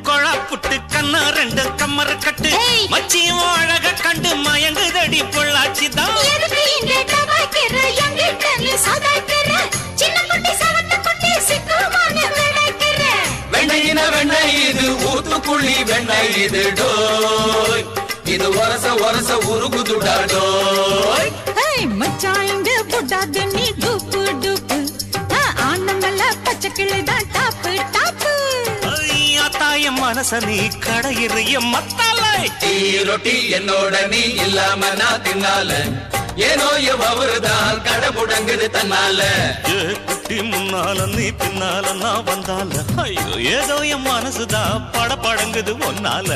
கொழாப்புட்டு கண்ணா ரெண்டு கம்மர கட்டு மச்சியும் அழக கண்டு மயங்குதடி பொள்ளாச்சி தான் வெண்ணையின வெண்ணெய் இது ஊத்துக்குள்ளி வெண்ணெய் இது டோய் இது ஒரச ஒரச உருகுதுடா டோய் மச்சான் இங்க புட்டாது நீ டூப்பு டூப்பு ஆனமல்ல பச்சை கிளிதான் டாப்பு டாப்பு தாயம் மனச நீ கடையிறிய மத்தால ரொட்டி என்னோட நீ இல்லாம நான் தின்னால ஏனோ எவருதான் கடை முடங்குது தன்னால குட்டி முன்னால நீ பின்னால நான் வந்தால ஐயோ ஏதோ என் மனசுதான் பட படங்குது ஒன்னால